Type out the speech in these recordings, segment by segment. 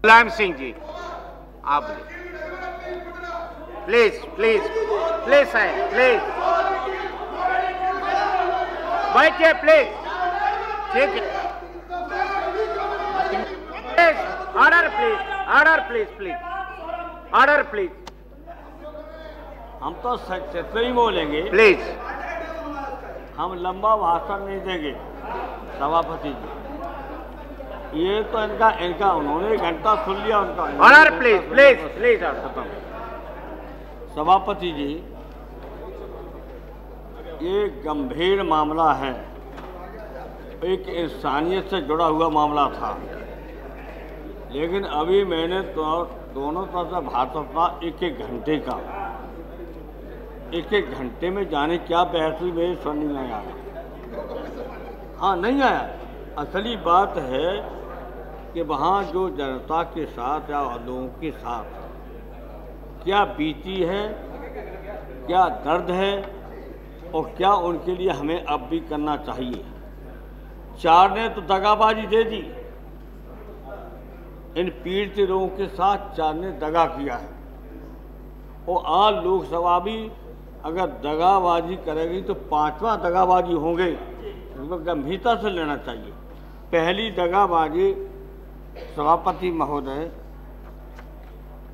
मुलायम सिंह जी, आप please please please साहब, please बैठिए प्लीज। ठीक है, please order, please order, please please order please. हम तो सच ही बोलेंगे प्लीज, हम लंबा भाषण नहीं देंगे सभापति जी। ये तो इनका उन्होंने घंटा सुन लिया उनका। Order please please please order. सभापति जी, ये गंभीर मामला है, एक इंसानियत से जुड़ा हुआ मामला था, लेकिन अभी मैंने तो दोनों तरफ से भाषण था एक घंटे का। एक घंटे में जाने क्या बहस हुई मेरी समझ नहीं आया। हाँ, नहीं आया। असली बात है कि वहाँ जो जनता के साथ या लोगों के साथ क्या बीती है, क्या दर्द है और क्या उनके लिए हमें अब भी करना चाहिए। 4 ने तो दगाबाजी दे दी, इन पीड़ित लोगों के साथ 4 ने दगा किया है। और आज लोकसभा भी अगर दगाबाजी करेगी तो 5वां दगाबाजी होंगे, इसको गंभीरता से लेना चाहिए। पहली दगाबाजी सभापति महोदय,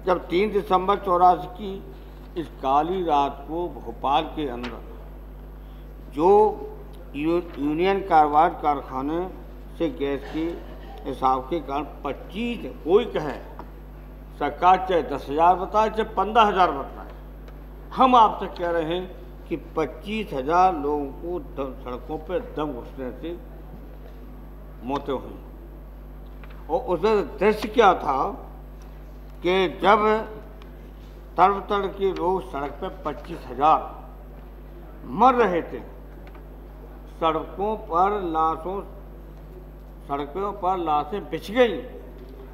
जब 3 दिसंबर 84 की इस काली रात को भोपाल के अंदर जो यूनियन कार्बाइड कारखाने से गैस के हिसाब के कारण 25, कोई कहे सरकार चाहे 10,000 बताए चाहे 15,000 बताए, हम आपसे कह रहे हैं कि 25,000 लोगों को सड़कों पर दम घुसने से मौतें हुई। और उसमें दृश्य क्या था कि जब तड़ के लोग सड़क पर 25,000 मर रहे थे, सड़कों पर लाशें बिछ गई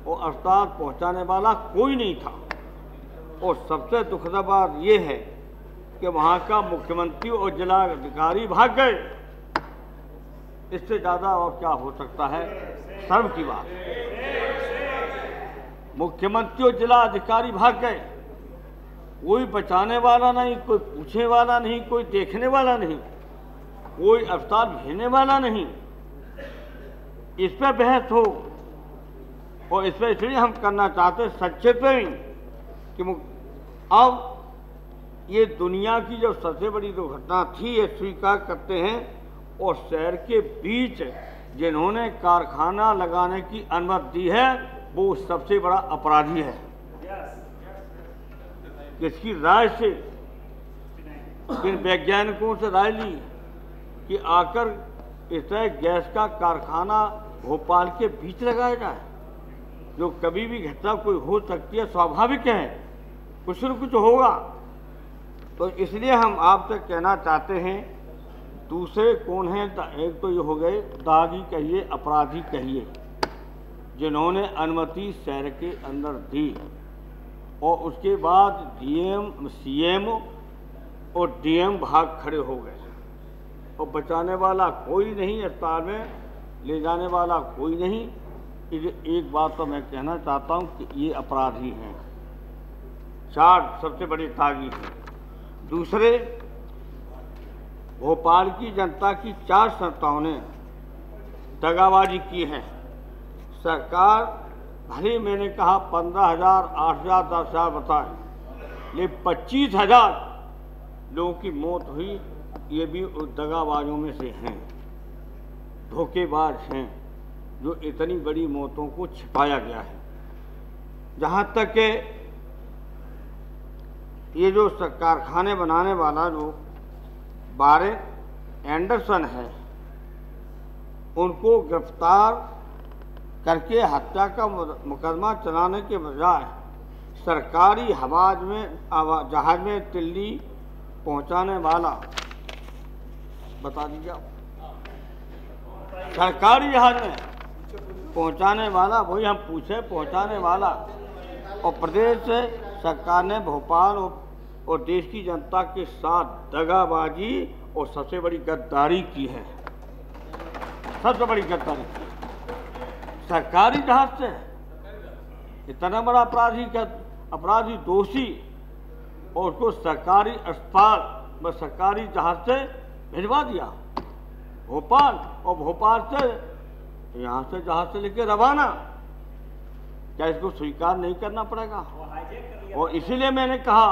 और अस्पताल पहुंचाने वाला कोई नहीं था। और सबसे दुखद बात यह है कि वहां का मुख्यमंत्री और जिला अधिकारी भाग गए। इससे ज़्यादा और क्या हो सकता है शर्म की बात। मुख्यमंत्री और जिला अधिकारी भाग गए, कोई बचाने वाला नहीं, कोई पूछने वाला नहीं, कोई देखने वाला नहीं, कोई अस्पताल भेजने वाला नहीं। इस पर बहस हो, और इस पर इसलिए हम करना चाहते संक्षेप में कि अब ये दुनिया की जो सबसे बड़ी दुर्घटना थी ये स्वीकार करते हैं। और शहर के बीच जिन्होंने कारखाना लगाने की अनुमति दी है वो सबसे बड़ा अपराधी है। किसकी राय से, किन वैज्ञानिकों से राय ली कि आकर इस तरह गैस का कारखाना भोपाल के बीच लगाया जाए, जो कभी भी घटना कोई हो सकती है, स्वाभाविक है, कुछ न कुछ होगा। तो इसलिए हम आपसे कहना चाहते हैं, दूसरे कौन हैं, एक तो ये हो गए दागी कहिए, अपराधी कहिए, जिन्होंने अनुमति शहर के अंदर दी। और उसके बाद डीएम, सीएम और डीएम भाग खड़े हो गए और बचाने वाला कोई नहीं, अस्पताल में ले जाने वाला कोई नहीं। एक बात तो मैं कहना चाहता हूं कि ये अपराधी हैं, 4 सबसे बड़े दागी हैं। दूसरे, भोपाल की जनता की 4 संस्थाओं ने दगाबाजी की है। सरकार भले मैंने कहा 15,000, 8,000, 10,000 बताए, लेकिन 25,000 लोगों की मौत हुई, ये भी उस दगाबाजों में से हैं, धोखेबाज हैं, जो इतनी बड़ी मौतों को छिपाया गया है। जहाँ तक कि ये जो कारखाने बनाने वाला जो बारेन एंडरसन है, उनको गिरफ्तार करके हत्या का मुकदमा चलाने के बजाय सरकारी जहाज में दिल्ली पहुंचाने वाला, बता दीजिए आप, सरकारी जहाज में पहुंचाने वाला, वही हम पूछे, पहुंचाने वाला। और प्रदेश सरकार ने भोपाल और देश की जनता के साथ दगाबाजी और सबसे बड़ी गद्दारी की है, सबसे बड़ी गद्दारी की। सरकारी जहाज से इतना बड़ा अपराधी दोषी, और उसको सरकारी अस्पताल में सरकारी जहाज से भिजवा दिया भोपाल, और भोपाल से यहाँ से जहाज से लेकर रवाना। क्या इसको स्वीकार नहीं करना पड़ेगा? और इसीलिए मैंने कहा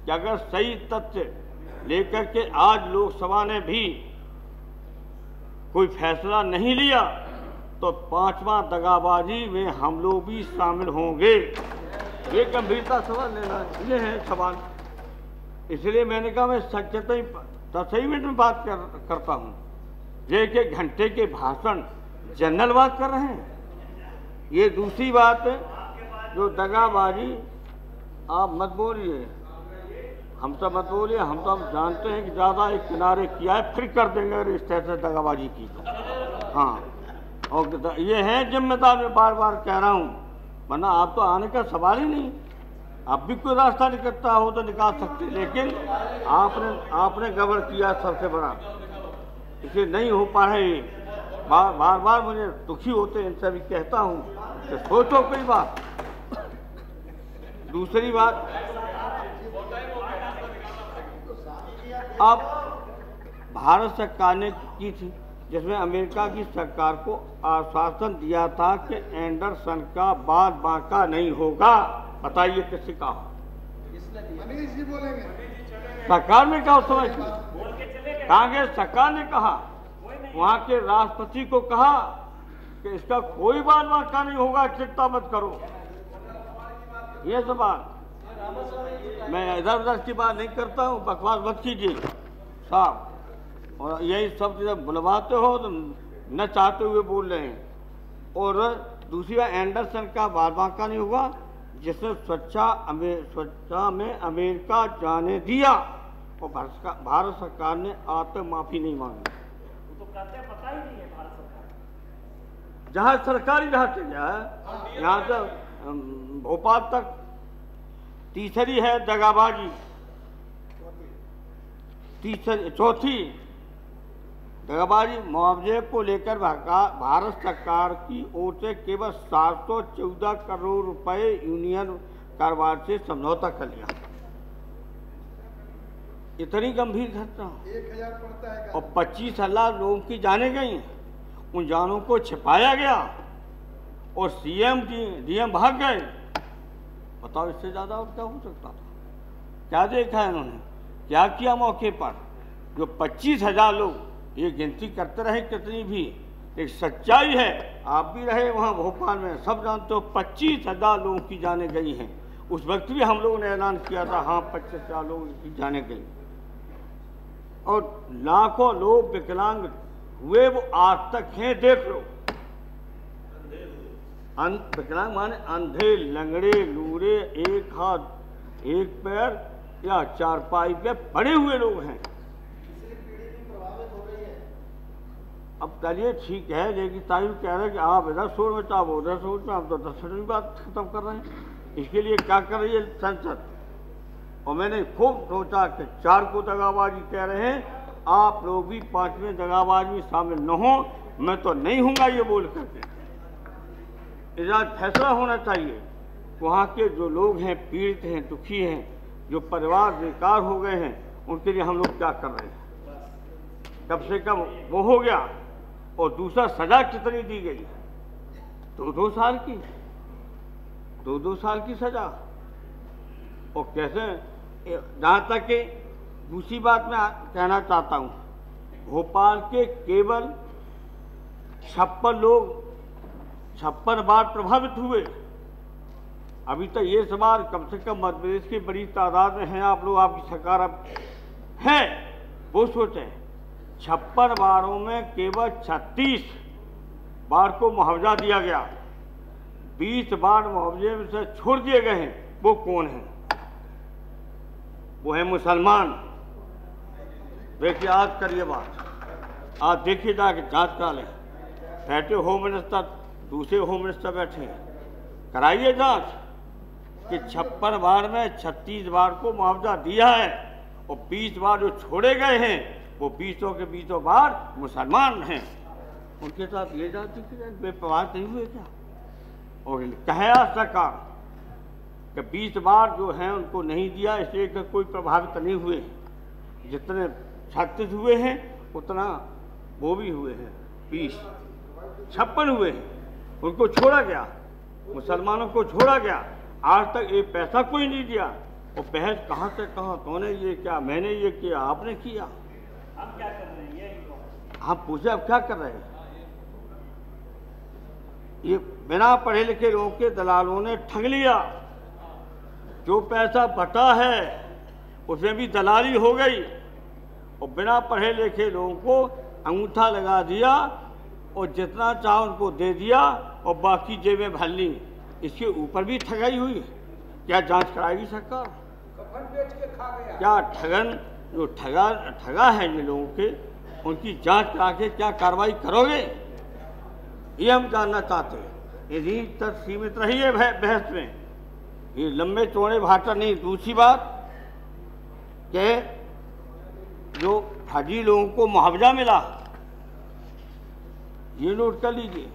कि अगर सही तथ्य लेकर के आज लोकसभा ने भी कोई फैसला नहीं लिया तो 5वां दगाबाजी में हम लोग भी शामिल होंगे। ये गंभीरता सवाल लेना, ये है सवाल। इसलिए मैंने कहा मैं सही में बात करता हूँ। ये कि घंटे के भाषण जनरल बात कर रहे हैं। ये दूसरी बात जो दगाबाजी, आप मत बोलिए, हम सब मत बोलिए, हम तो हम जानते हैं कि ज़्यादा एक किनारे किया है, फिर कर देंगे अगर इस तरह से दगाबाजी की तो। हाँ, और ये है जिम्मेदार, मैं बार बार कह रहा हूँ, वरना आप तो आने का सवाल ही नहीं। आप भी कोई रास्ता निकलता हो तो निकाल सकते, लेकिन आपने गड़बड़ किया सबसे बड़ा, इसे नहीं हो पा रहे। बार बार मुझे दुखी होते, इनसे भी कहता हूँ कि सोचो कोई बात। दूसरी बात, अब भारत सरकार ने की थी जिसमें अमेरिका की सरकार को आश्वासन दिया था कि एंडरसन का बाद बांका नहीं होगा। बताइए किससे कहा? मनीष जी बोलेंगे। सरकार ने कहा, उस समय कांग्रेस सरकार ने कहा, वहां के राष्ट्रपति को कहा कि इसका कोई बाद बांका नहीं होगा, चिंता मत करो। ये सब बात, मैं इधर उधर की बात नहीं करता हूँ, बकवास मत कीजिए साहब। और यही सब चीज़ें बुलवाते हो तो न चाहते हुए बोल रहे हैं। और दूसरी बात, एंडरसन का बाद बांका नहीं होगा जिसने स्वच्छता में अमेरिका जाने दिया, और भारत सरकार ने आत्म माफी नहीं मांगी। तो कहते हैं पता ही नहीं है भारत सरकार। जहाँ सरकारी जहाँ से जाए, यहाँ से भोपाल तक तीसरी है दगाबाजी, चौथी दगाबाजी। मुआवजे को लेकर भारत सरकार की ओर से केवल 714 करोड़ रुपए यूनियन कारोबार से समझौता कर लिया। इतनी गंभीर घटना, 1000 पड़ता है और 25,000 लोगों की जाने गई। उन जानों को छिपाया गया और सीएम डीएम भाग गए। बताओ इससे ज़्यादा और क्या हो सकता था? क्या देखा है इन्होंने, क्या किया मौके पर? जो 25,000 लोग, ये गिनती करते रहे कितनी भी, एक सच्चाई है, आप भी रहे वहाँ भोपाल में, सब जानते हो 25,000 लोगों की जाने गई हैं। उस वक्त भी हम लोगों ने ऐलान किया था, हाँ 25,000 लोगों की जाने गई। और लाखों लोग विकलांग हुए, वो आज तक हैं, देख लो। विकलांग माने अंधे, लंगड़े, लूरे, एक हाथ एक पैर या चारपाई पे पड़े हुए लोग हैं। अब चलिए ठीक है, लेकिन तारीफ कह रहे हैं कि आप इधर शोर में, आप उधर शोर में, आप तो 10 मिनट बात खत्म कर रहे हैं। इसके लिए क्या कर रही है संसद? और मैंने खूब सोचा कि 4 को दगाबाजी कह रहे हैं, आप लोग भी 5वें दगाबाजी में शामिल न हो। मैं तो नहीं हूँगा ये बोल करके। इजाज़ फैसला होना चाहिए। वहाँ के जो लोग हैं, पीड़ित हैं, दुखी हैं, जो परिवार बेकार हो गए हैं, उनके लिए हम लोग क्या कर रहे हैं? कम से कम वो हो गया। और दूसरा, सजा कितनी दी गई? 2-2 साल की, 2-2 साल की सजा। और कैसे, जहाँ तक कि दूसरी बात मैं कहना चाहता हूँ, भोपाल के केवल 56 लोग 56 बार प्रभावित हुए। अभी तक ये सवाल कम से कम मध्य प्रदेश की बड़ी तादाद में हैं आप लोग, आपकी सरकार अब है, वो सोचें। 56 बारों में केवल 36 बार को मुआवजा दिया गया, 20 बार मुआवजे में से छोड़ दिए गए हैं। वो कौन है? वो है मुसलमान। देखिए, आज करिए बात, आज देखिए जाके जांच करा लें। बैठे होम मिनिस्टर, दूसरे होम मिनिस्टर बैठे हैं, कराइए जांच कि 56 बार में 36 बार को मुआवजा दिया है, और 20 बार जो छोड़े गए हैं वो 20 के 20 बार मुसलमान हैं। उनके साथ ये जाति की बेपरवाह नहीं हुए क्या? और कहा सरकार कि 20 बार जो हैं उनको नहीं दिया, इसलिए कि कोई प्रभावित नहीं हुए। जितने 36 हुए हैं उतना वो भी हुए हैं, 56 हुए हैं, उनको छोड़ा गया, मुसलमानों को छोड़ा गया। आज तक एक पैसा कोई नहीं दिया। और बहस कहाँ से कहाँ, तूने ये किया, मैंने ये किया, आपने किया। हम क्या कर रहे हैं? हम पूछे अब क्या कर रहे हैं? ये बिना पढ़े लिखे लोगों के दलालों ने ठग लिया। जो पैसा बटा है उसमें भी दलाली हो गई और बिना पढ़े लिखे लोगों को अंगूठा लगा दिया और जितना चाहो उनको दे दिया और बाकी जेबें भर ली। इसके ऊपर भी ठगाई हुई। क्या जांच कराएगी सरकार? क्या ठगन जो ठगा है जिन लोगों के, उनकी जांच करा के क्या कार्रवाई करोगे? ये हम जानना चाहते हैं। यदि तक सीमित रही है बहस में, ये लंबे चौड़े भाषण नहीं। दूसरी बात कि जो फर्जी लोगों को मुआवजा मिला, ये नोट कर लीजिए।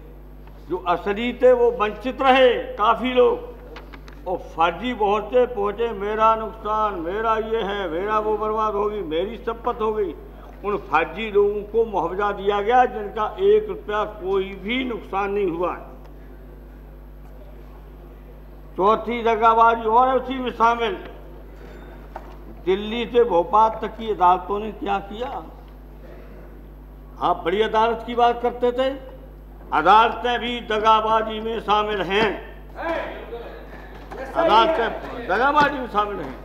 जो असली थे वो वंचित रहे काफ़ी लोग, और फर्जी बहुत से पहुँचे, मेरा नुकसान, मेरा ये है, मेरा वो बर्बाद होगी, मेरी संपत्ति हो गई। उन फर्जी लोगों को मुआवजा दिया गया जिनका 1 रुपया कोई भी नुकसान नहीं हुआ। चौथी दगाबाजी और है उसी में शामिल। दिल्ली से भोपाल तक की अदालतों ने क्या किया? आप बड़ी अदालत की बात करते थे, अदालतें भी दगाबाजी में शामिल हैं। अदालतें दगाबाजी में शामिल हैं।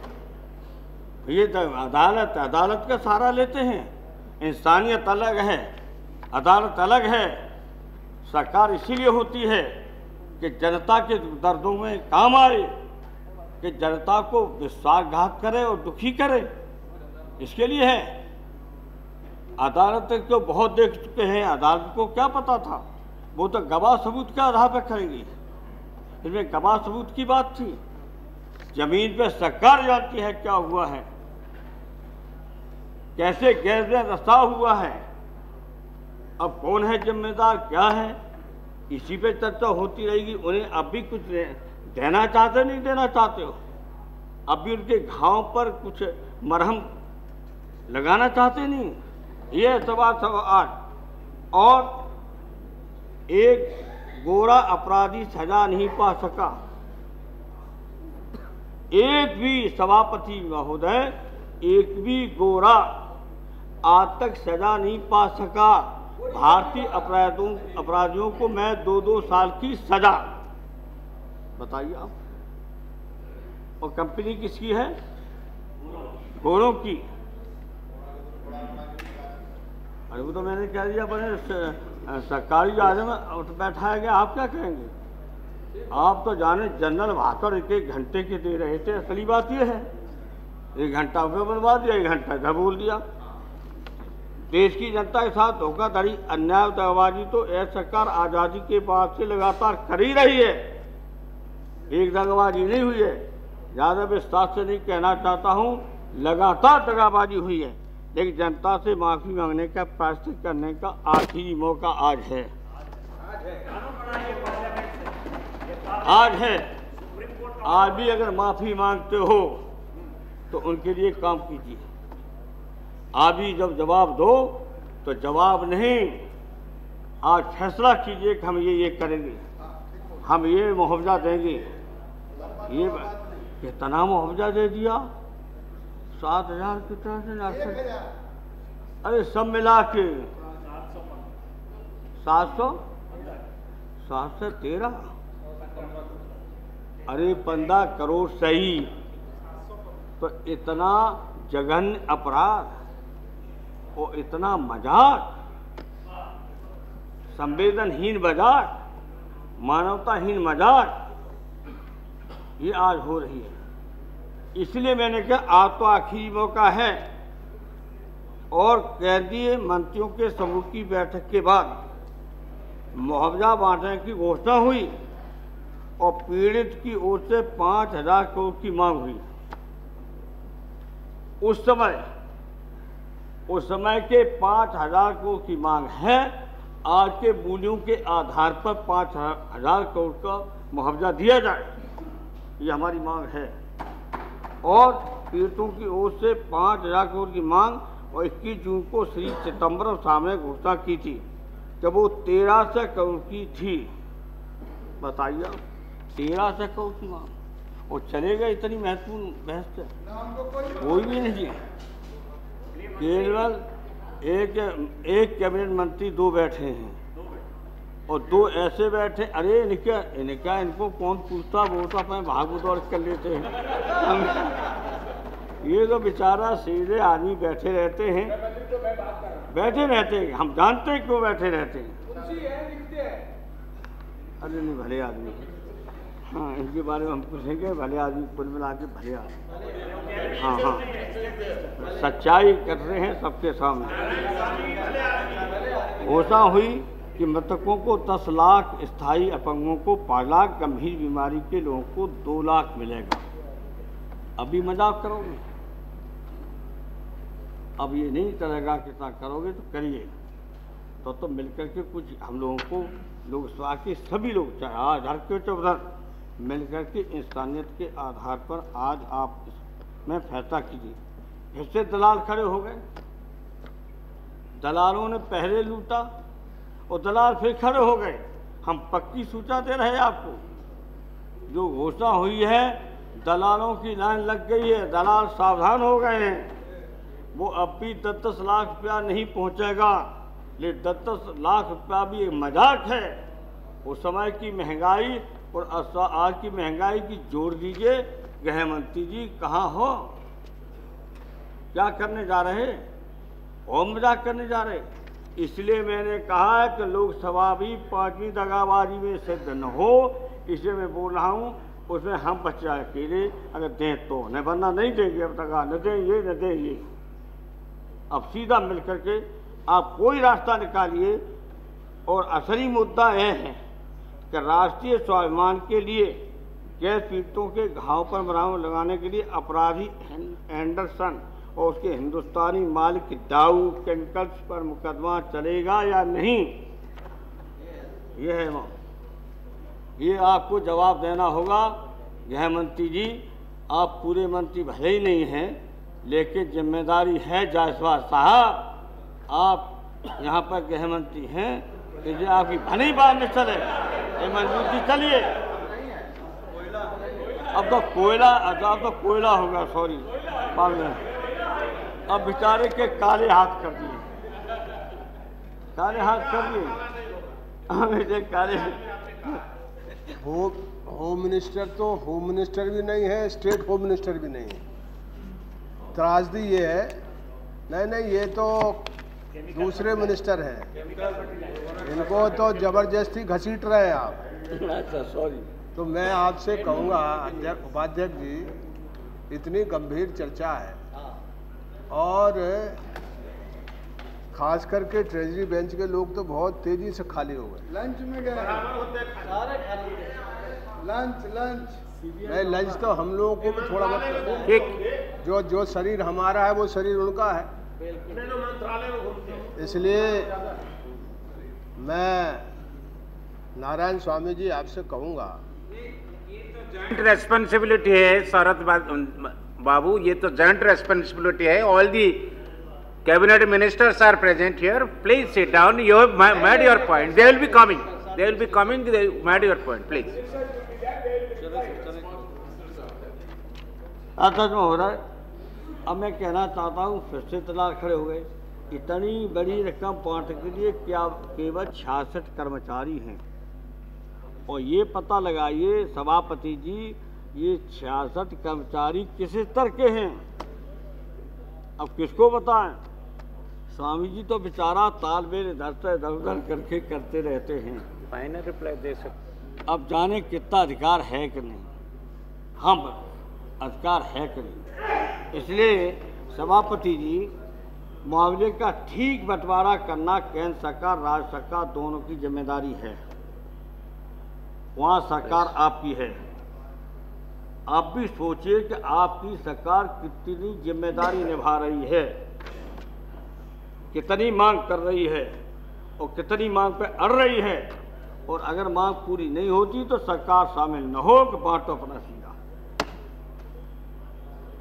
ये अदालत का सहारा लेते हैं। इंसानियत अलग है, अदालत अलग है। सरकार इसीलिए होती है कि जनता के दर्दों में काम आए, कि जनता को विश्वासघात करे और दुखी करे, इसके लिए है। अदालत को बहुत देख चुके हैं, अदालत को क्या पता था? वो तो गवाह सबूत के आधार पर करेंगी। इसमें गवाह सबूत की बात थी। जमीन पे सरकार जानती है क्या हुआ है, कैसे गैस में रसाव हुआ है, अब कौन है जिम्मेदार, क्या है, इसी पे चर्चा होती रहेगी। उन्हें अब भी कुछ देना चाहते नहीं देना चाहते हो? अब भी उनके घाव पर कुछ मरहम लगाना चाहते नहीं? ये सवाल 8। और एक गोरा अपराधी सजा नहीं पा सका। एक भी सभापति महोदय, एक भी गोरा आज तक सजा नहीं पा सका। भारतीय अपराधियों को मैं 2-2 साल की सजा, बताइए आप। और कंपनी किसकी है? गोरों की। अरे वो तो मैंने कह दिया, बने सरकारी जहाज में बैठाया गया। आप क्या कहेंगे? आप तो जाने जनरल भाकर 1-1 घंटे के दे रहे थे। असली बात यह है, 1 घंटा उधर बनवा दिया, 1 घंटा इधर बोल दिया। देश की जनता के साथ धोखाधड़ी, अन्याय, दगाबाजी तो ऐसी सरकार आज़ादी के बाद से लगातार कर ही रही है। एक दगाबाजी नहीं हुई है। ज़्यादा विस्तार से नहीं कहना चाहता हूँ, लगातार दगाबाजी हुई है। लेकिन जनता से माफ़ी मांगने का, प्रायश्चित करने का आखिरी मौका आज है। आज है। आज भी अगर माफ़ी मांगते हो तो उनके लिए काम कीजिए। आज भी जब जवाब दो तो जवाब नहीं, आज फैसला कीजिए कि हम ये करेंगे, हम ये मुआवजा देंगे। ये कितना मुआवजा दे दिया? 7,000 की तरह से ना, अरे सब मिला के 713, अरे 15 करोड़ सही। तो इतना जघन्य अपराध और इतना मजाक, संवेदनहीन मजाक, मानवताहीन मजाक, ये आज हो रही है। इसलिए मैंने कहा आज तो आखिरी मौका है। और केंद्रीय मंत्रियों के समूह की बैठक के बाद मुआवजा बांटने की घोषणा हुई और पीड़ित की ओर से 5,000 करोड़ की मांग हुई। उस समय के 5,000 करोड़ की मांग है। आज के मूल्यों के आधार पर 5,000 करोड़ का मुआवजा दिया जाए, ये हमारी मांग है। और पीड़ितों की ओर से 5,000 करोड़ की मांग, और 21 जून को श्री चिदम्बरम साहब ने घोषणा की थी जब वो 1300 करोड़ की थी। बताइए 1300 करोड़ की मांग, और चलेगा इतनी महत्वपूर्ण बहस से कोई भी नहीं है। केवल एक कैबिनेट मंत्री 2 बैठे हैं और 2 ऐसे बैठे, अरे इनको कौन पूछता, वो तो अपने भाग दौड़ कर लेते हैं। ये तो बेचारा सीधे आदमी बैठे रहते हैं, हम जानते हैं क्यों बैठे रहते हैं। अरे नहीं, भले आदमी है। हाँ, इनके बारे में हम पूछेंगे, भले आदमी, कुल मिला के भले आदमी। हाँ हाँ, सच्चाई कर रहे हैं सबके सामने। घोषणा हुई कि मृतकों को 10 लाख, स्थायी अपंगों को 5 लाख, गंभीर बीमारी के लोगों को 2 लाख मिलेगा। अभी मजाक करोगे? अब ये नहीं चलेगा, कितना करोगे तो करिए। तो मिलकर के कुछ हम लोगों को, लोकसभा के सभी लोग, चाहे आज हर के चौधर, मिलकर के इंसानियत के आधार पर आज आप इसमें फैसला कीजिए। फिर से दलाल खड़े हो गए, दलालों ने पहले लूटा और दलाल फिर खड़े हो गए। हम पक्की सूचना दे रहे हैं आपको, जो घोषणा हुई है दलालों की लाइन लग गई है, दलाल सावधान हो गए हैं। वो अब भी 10-10 लाख रुपया नहीं पहुंचेगा, लेकिन 10-10 लाख रुपया भी एक मजाक है। उस समय की महंगाई और आज की महंगाई की जोड़ दीजिए। गृह मंत्री जी कहाँ हो? क्या करने जा रहे? और मजाक करने जा रहे। इसलिए मैंने कहा है कि लोकसभा भी 5वीं दगाबाजी में सिद्ध न हो, इसलिए मैं बोल रहा हूँ। उसमें हम बच्चे अकेले अगर दें तो न, वरना नहीं देंगे। अब तक न देंगे, न देंगे। अब सीधा मिल करके आप कोई रास्ता निकालिए। और असली मुद्दा यह है कि राष्ट्रीय स्वाभिमान के लिए गैस पीड़ितों के घाव पर मरहम लगाने के लिए अपराधी एंडरसन और उसके हिंदुस्तानी मालिक डाउ केमिकल्स पर मुकदमा चलेगा या नहीं, ये है मां। ये आपको जवाब देना होगा। गृह मंत्री जी, आप पूरे मंत्री भले ही नहीं हैं, लेकिन जिम्मेदारी है। जायसवाल साहब, आप यहाँ पर गृह मंत्री हैं, इसलिए आपकी भली बात में चले, ये मजबूती चलिए। अब तो कोयला होगा, सॉरी, अब बेचारे के काले हाथ कर दिए, काले हाथ कर दिए, काले। होम मिनिस्टर तो होम मिनिस्टर भी नहीं है, स्टेट होम मिनिस्टर भी नहीं है। त्रासदी ये है, नहीं, ये तो दूसरे मिनिस्टर हैं, इनको तो जबरदस्ती घसीट रहे हैं आप। अच्छा, सॉरी। तो मैं आपसे कहूँगा उपाध्यक्ष जी, इतनी गंभीर चर्चा है और खास करके ट्रेजरी बेंच के लोग तो बहुत तेजी से खाली हो गए। लंच में गए, लंच नहीं, लंच तो हम लोगों को भी थोड़ा बहुत, ठीक, जो शरीर हमारा है वो शरीर उनका है। इसलिए मैं नारायण स्वामी जी आपसे कहूँगा, जॉइंट रेस्पॉन्सिबिलिटी है शरद बाबू, ये तो जॉइंट रेस्पॉन्सिबिलिटी है। All the cabinet ministers are present here, please sit down, you have made your point, they will be coming, they made your point, please. अर्थात हो रहा है। अब मैं कहना चाहता हूँ, फिर से दलाल खड़े हो गए। इतनी बड़ी रकम बांटने के लिए क्या केवल 66 कर्मचारी हैं? और ये पता लगाइए सभापति जी, ये 66 कर्मचारी किस स्तर के हैं? अब किसको बताएं? स्वामी जी तो बेचारा तालमेल इधर से इधर करके करते रहते हैं। फाइनल रिप्लाई दे सकते। अब जाने कितना अधिकार है कि नहीं, हम अधिकार है कि नहीं। इसलिए सभापति जी, मुआवजे का ठीक बंटवारा करना केंद्र सरकार, राज्य सरकार दोनों की जिम्मेदारी है। वहाँ सरकार आपकी है। आप भी सोचिए कि आपकी सरकार कितनी जिम्मेदारी निभा रही है, कितनी मांग कर रही है और कितनी मांग पे अड़ रही है। और अगर मांग पूरी नहीं होती तो सरकार शामिल न हो कि बांटो अपना सीधा।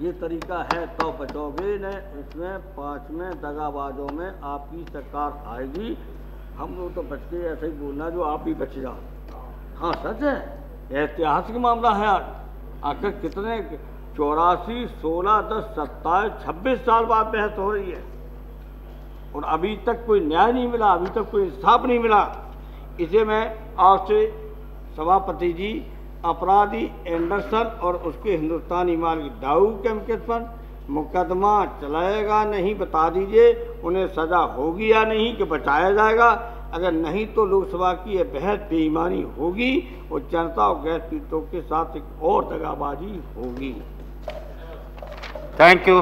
ये तरीका है तो बचोगे न। इसमें 5वें दगाबाजों में आपकी सरकार आएगी। हम लोग तो बच के ऐसे ही बोलना जो आप भी बच जाओ। हाँ सच है, ऐतिहासिक मामला है। आखिर कितने 84, 16, 10, 27, 26 साल बाद बहस हो रही है और अभी तक कोई न्याय नहीं मिला, अभी तक कोई इंसाफ नहीं मिला। इसे मैं आपसे सभापति जी अपराधी एंडरसन और उसके हिंदुस्तानी माल की डाउ केमिकल्स पर मुकदमा चलाएगा नहीं, बता दीजिए उन्हें सजा होगी या नहीं, कि बचाया जाएगा। अगर नहीं तो लोकसभा की यह बहस बेईमानी होगी और जनता और गैर पीड़ितों के साथ एक और दगाबाजी होगी। Thank you.